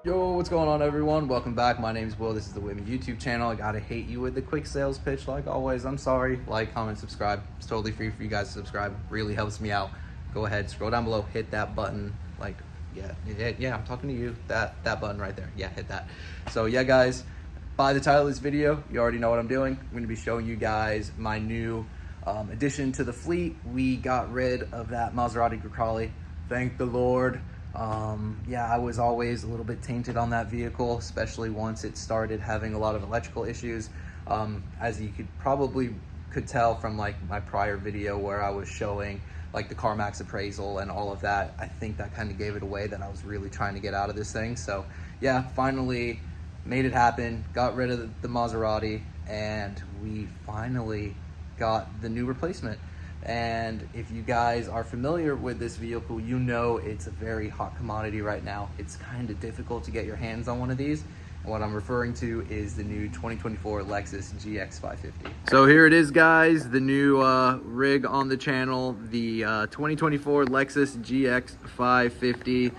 Yo, what's going on, everyone? Welcome back. My name is Will. This is the Women YouTube channel. I gotta hate you with the quick sales pitch like always. I'm sorry. Like, comment, subscribe. It's totally free for you guys to subscribe. Really helps me out. Go ahead, scroll down below, hit that button. Like, yeah, I'm talking to you. That button right there. Yeah, hit that. So yeah, guys, by the title of this video, you already know what I'm doing. I'm gonna be showing you guys my new addition to the fleet. We got rid of that Maserati Grecale. Thank the Lord. Yeah, I was always a little bit tainted on that vehicle, especially once it started having a lot of electrical issues. As you could tell from like my prior video where I was showing like the CarMax appraisal and all of that, I think that kind of gave it away that I was really trying to get out of this thing. So yeah, finally made it happen, got rid of the Maserati, and we finally got the new replacement. And if you guys are familiar with this vehicle, you know it's a very hot commodity right now. It's kind of difficult to get your hands on one of these. And what I'm referring to is the new 2024 Lexus GX 550. So here it is, guys, the new rig on the channel, the 2024 Lexus GX 550.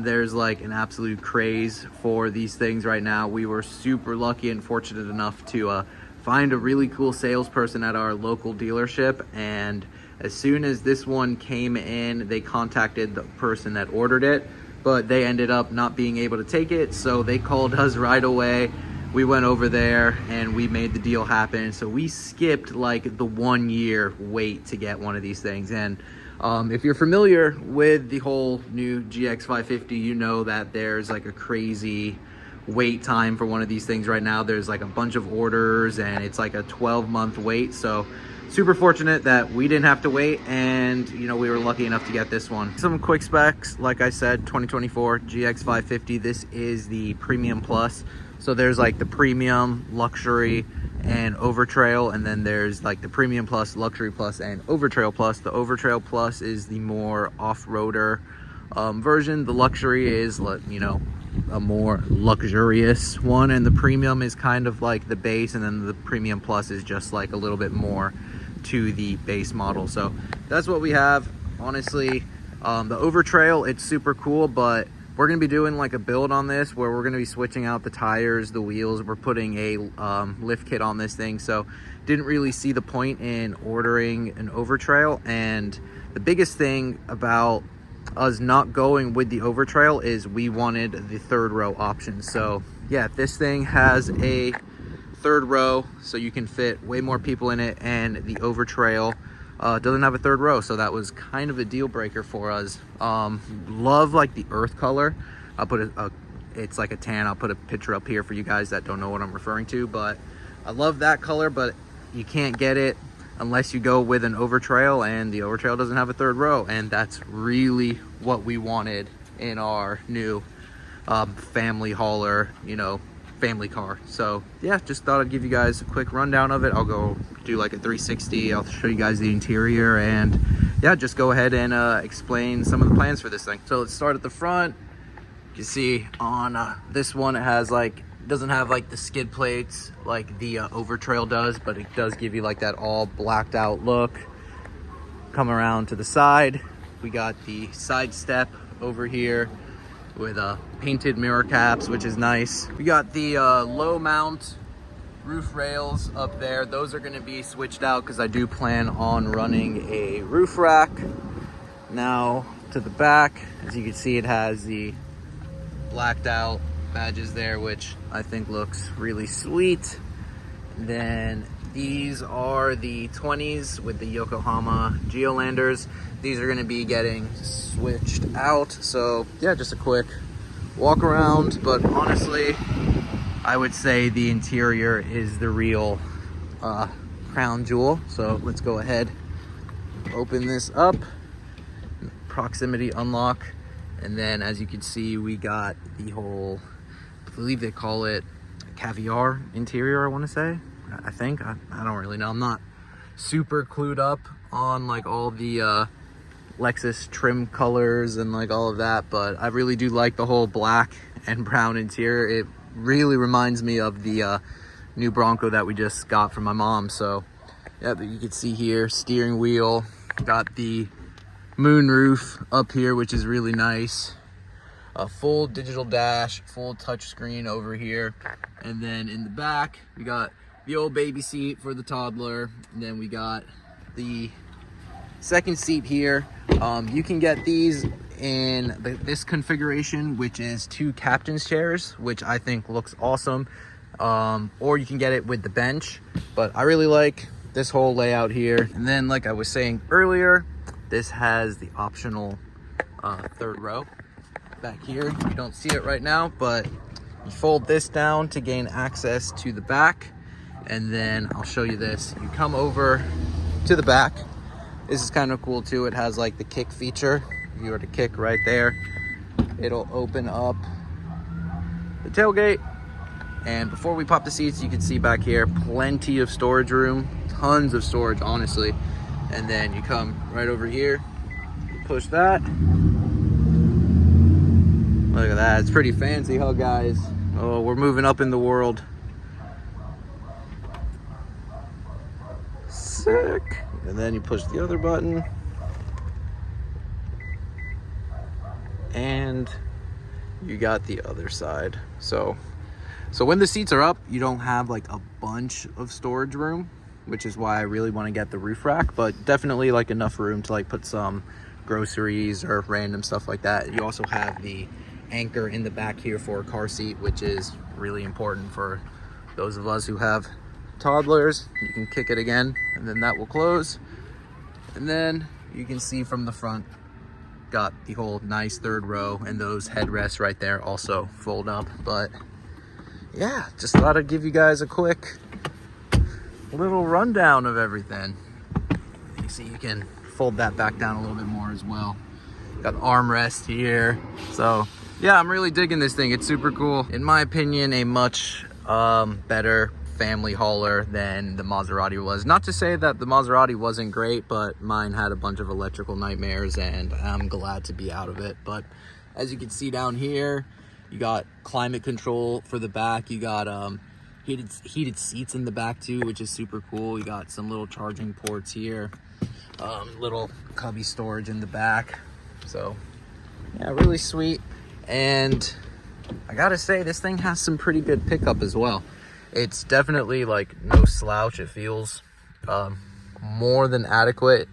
There's like an absolute craze for these things right now. We were super lucky and fortunate enough to find a really cool salesperson at our local dealership, and as soon as this one came in, they contacted the person that ordered it, but they ended up not being able to take it, so they called us right away. We went over there and we made the deal happen. So we skipped like the 1 year wait to get one of these things. And if you're familiar with the whole new GX 550, you know that there's like a crazy wait time for one of these things right now. There's like a bunch of orders and it's like a 12-month wait. So super fortunate that we didn't have to wait, and you know, we were lucky enough to get this one. Some quick specs, like I said, 2024 GX 550. This is the Premium Plus. So there's like the Premium, Luxury, and Overtrail, and then there's like the Premium Plus, Luxury Plus, and Overtrail Plus. The Overtrail Plus is the more off-roader version. The Luxury is, you know, a more luxurious one, and the Premium is kind of like the base, and then the Premium Plus is just like a little bit more to the base model. So that's what we have. Honestly, the Overtrail, it's super cool, but we're going to be doing like a build on this where we're going to be switching out the tires, the wheels. We're putting a lift kit on this thing, so didn't really see the point in ordering an Overtrail. And the biggest thing about us not going with the Overtrail is we wanted the third row option. So yeah, this thing has a third row, so you can fit way more people in it, and the Overtrail doesn't have a third row, so that was kind of a deal breaker for us. Love like the earth color. I'll put it's like a tan. I'll put a picture up here for you guys that don't know what I'm referring to, but I love that color, but you can't get it unless you go with an Overtrail, and the Overtrail doesn't have a third row, and that's really what we wanted in our new family hauler, you know, family car. So yeah, just thought I'd give you guys a quick rundown of it. I'll go do like a 360. I'll show you guys the interior, and yeah, just go ahead and explain some of the plans for this thing. So let's start at the front. You see on this one, it has like, doesn't have like the skid plates like the Overtrail does, but it does give you like that all blacked out look. Come around to the side, we got the side step over here with painted mirror caps, which is nice. We got the low mount roof rails up there. Those are going to be switched out because I do plan on running a roof rack. Now to the back, as you can see, it has the blacked out badges there, which I think looks really sweet. And then these are the 20s with the Yokohama Geolanders. These are going to be getting switched out. So yeah, just a quick walk around, but honestly, I would say the interior is the real crown jewel. So let's go ahead, open this up, proximity unlock, and then as you can see, we got the whole, I believe they call it caviar interior, I want to say. I think, I don't really know. I'm not super clued up on like all the Lexus trim colors and like all of that, but I really do like the whole black and brown interior. It really reminds me of the new Bronco that we just got from my mom. So yeah, but you can see here, steering wheel, got the moon roof up here, which is really nice. A full digital dash, full touch screen over here. And then in the back, we got the old baby seat for the toddler. And then we got the second seat here. You can get these in this configuration, which is 2 captain's chairs, which I think looks awesome. Or you can get it with the bench, but I really like this whole layout here. And then, like I was saying earlier, this has the optional third row back here. You don't see it right now, but you fold this down to gain access to the back. And then I'll show you this. You come over to the back. This is kind of cool too. It has like the kick feature. If you were to kick right there, it'll open up the tailgate. And before we pop the seats, you can see back here, plenty of storage room, tons of storage, honestly. And then you come right over here, you push that. Look at that, it's pretty fancy, huh, guys? Oh, we're moving up in the world. Sick. And then you push the other button. And you got the other side. So when the seats are up, you don't have like a bunch of storage room, which is why I really want to get the roof rack, but definitely like enough room to like put some groceries or random stuff like that. You also have the anchor in the back here for a car seat, which is really important for those of us who have toddlers. You can kick it again and then that will close. And then you can see from the front, got the whole nice third row, and those headrests right there also fold up. But yeah, just thought I'd give you guys a quick little rundown of everything. You see, you can fold that back down a little bit more as well. Got the armrest here. So yeah, I'm really digging this thing. It's super cool. In my opinion, a much better family hauler than the Maserati was. Not to say that the Maserati wasn't great, but mine had a bunch of electrical nightmares and I'm glad to be out of it. But as you can see down here, you got climate control for the back. You got heated seats in the back too, which is super cool. You got some little charging ports here, little cubby storage in the back. So yeah, really sweet. And I gotta say, this thing has some pretty good pickup as well. It's definitely like no slouch. It feels more than adequate.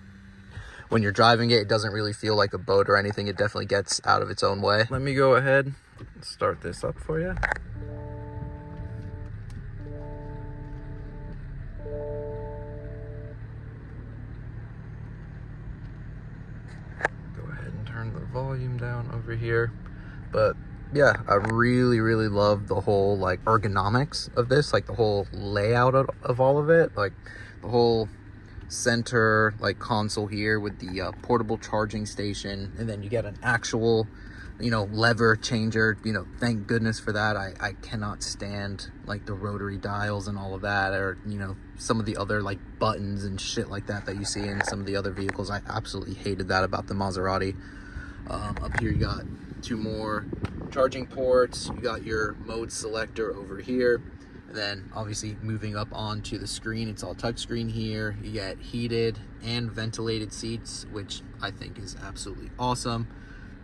When you're driving it, it doesn't really feel like a boat or anything. It definitely gets out of its own way. Let me go ahead and start this up for you. Go ahead and turn the volume down over here. But yeah, I really love the whole like ergonomics of this, like the whole layout of all of it, like the whole center like console here with the portable charging station, and then you get an actual, you know, lever changer. You know, thank goodness for that. I cannot stand like the rotary dials and all of that, or you know, some of the other like buttons and shit like that you see in some of the other vehicles. I absolutely hated that about the Maserati. Up here you got 2 more charging ports. You got your mode selector over here, and then obviously moving up onto the screen, it's all touchscreen here. You get heated and ventilated seats, which I think is absolutely awesome.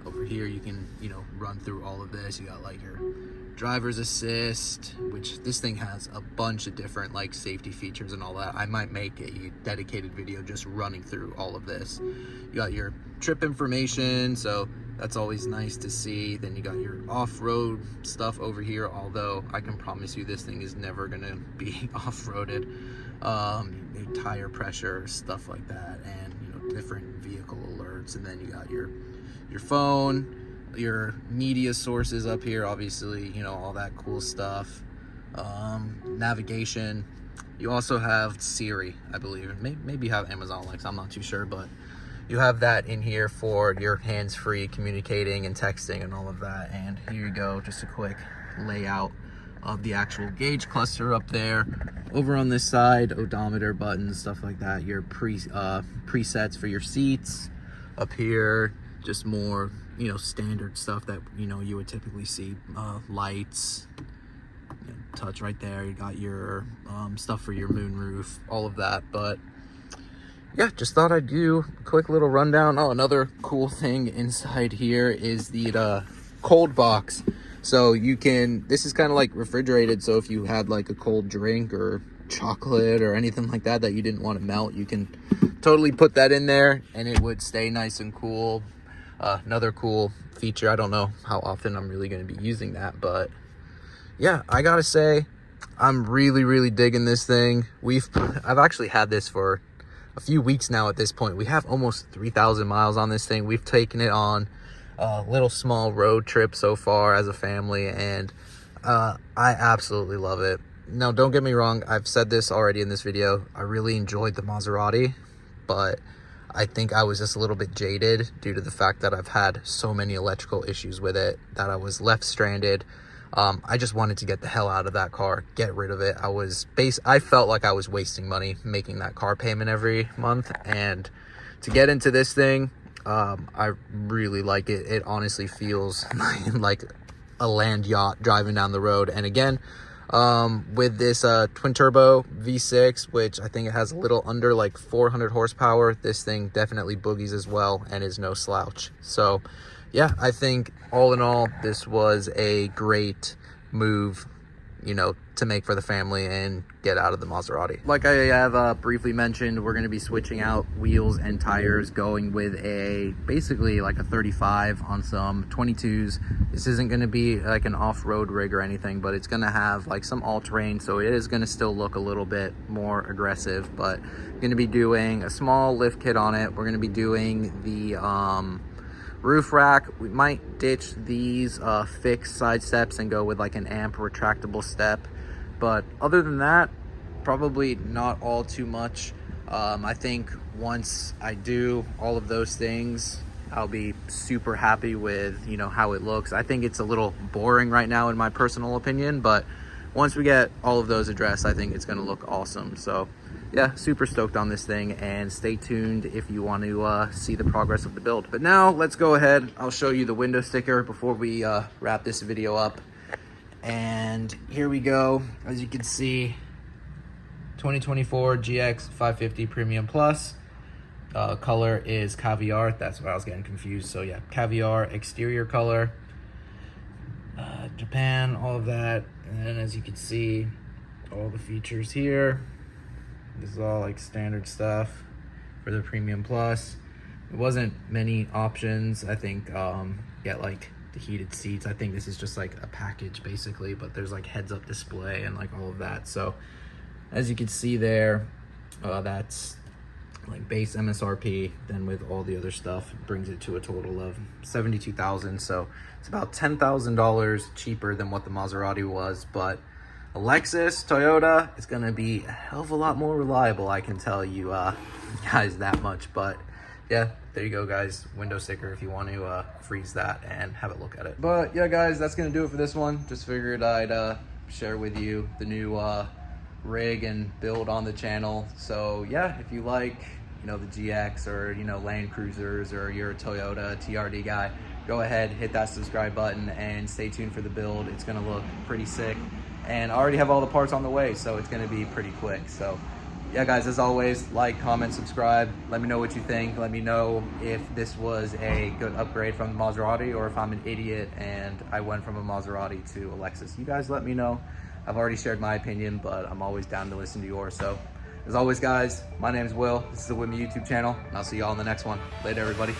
Over here you can, you know, run through all of this. You got like your driver's assist, which this thing has a bunch of different like safety features and all that. I might make a dedicated video just running through all of this. You got your trip information, so that's always nice to see. Then you got your off-road stuff over here, although I can promise you this thing is never gonna be off-roaded. Tire pressure, stuff like that, and you know, different vehicle alerts. And then you got your phone, your media sources up here, obviously, you know, all that cool stuff. Navigation. You also have Siri, I believe. Maybe you have Amazon Alexa, I'm not too sure, but you have that in here for your hands-free communicating and texting and all of that. And here you go, just a quick layout of the actual gauge cluster up there. Over on this side, odometer buttons, stuff like that. Your presets for your seats. Up here, just more, you know, standard stuff that, you know, you would typically see. Lights, you know, touch right there. You got your stuff for your moonroof, all of that. But yeah, just thought I'd do a quick little rundown. Oh, another cool thing inside here is the cold box. So you can, this is kind of like refrigerated, so if you had like a cold drink or chocolate or anything like that that you didn't want to melt, you can totally put that in there and it would stay nice and cool. Another cool feature, I don't know how often I'm really going to be using that, but yeah, I gotta say I'm really digging this thing. I've actually had this for a few weeks now at this point. We have almost 3,000 miles on this thing. We've taken it on a little small road trip so far as a family, and I absolutely love it. Now, don't get me wrong, I've said this already in this video, I really enjoyed the Maserati, but I think I was just a little bit jaded due to the fact that I've had so many electrical issues with it that I was left stranded. I just wanted to get the hell out of that car, get rid of it. I felt like I was wasting money making that car payment every month, and to get into this thing, I really like it. It honestly feels like a land yacht driving down the road. And again, with this twin turbo V6, which I think it has a little under like 400 horsepower, this thing definitely boogies as well and is no slouch. So yeah, I think all in all, this was a great move, you know, to make for the family and get out of the Maserati. Like I have briefly mentioned, we're going to be switching out wheels and tires, going with basically like a 35 on some 22s. This isn't going to be like an off-road rig or anything, but it's going to have like some all-terrain, so it is going to still look a little bit more aggressive. But going to be doing a small lift kit on it. We're going to be doing the roof rack. We might ditch these fixed side steps and go with like an amp retractable step, but other than that, probably not all too much. I think once I do all of those things, I'll be super happy with, you know, how it looks. I think it's a little boring right now in my personal opinion, but once we get all of those addressed, I think it's going to look awesome. So yeah, super stoked on this thing, and stay tuned if you want to see the progress of the build. But now let's go ahead. I'll show you the window sticker before we wrap this video up. And here we go. As you can see, 2024 GX 550 Premium Plus. Color is caviar. That's why I was getting confused. So yeah, caviar exterior color. Japan, all of that. And then as you can see, all the features here. This is all like standard stuff for the Premium Plus. It wasn't many options. I think get like the heated seats. I think this is just like a package basically, but there's like heads-up display and like all of that. So as you can see there, that's like base MSRP. Then with all the other stuff, it brings it to a total of $72,000. So it's about $10,000 cheaper than what the Maserati was, but a Lexus, Toyota, is going to be a hell of a lot more reliable, I can tell you guys that much. But yeah, there you go, guys. Window sticker if you want to freeze that and have a look at it. But yeah, guys, that's going to do it for this one. Just figured I'd share with you the new rig and build on the channel. So yeah, if you like, you know, the GX or, you know, Land Cruisers, or you're a Toyota TRD guy, go ahead, hit that subscribe button and stay tuned for the build. It's going to look pretty sick. And I already have all the parts on the way, so it's going to be pretty quick. So yeah, guys, as always, like, comment, subscribe. Let me know what you think. Let me know if this was a good upgrade from the Maserati, or if I'm an idiot and I went from a Maserati to a Lexus. You guys let me know. I've already shared my opinion, but I'm always down to listen to yours. So as always, guys, my name is Will. This is the Women YouTube channel, and I'll see y'all in the next one. Later, everybody.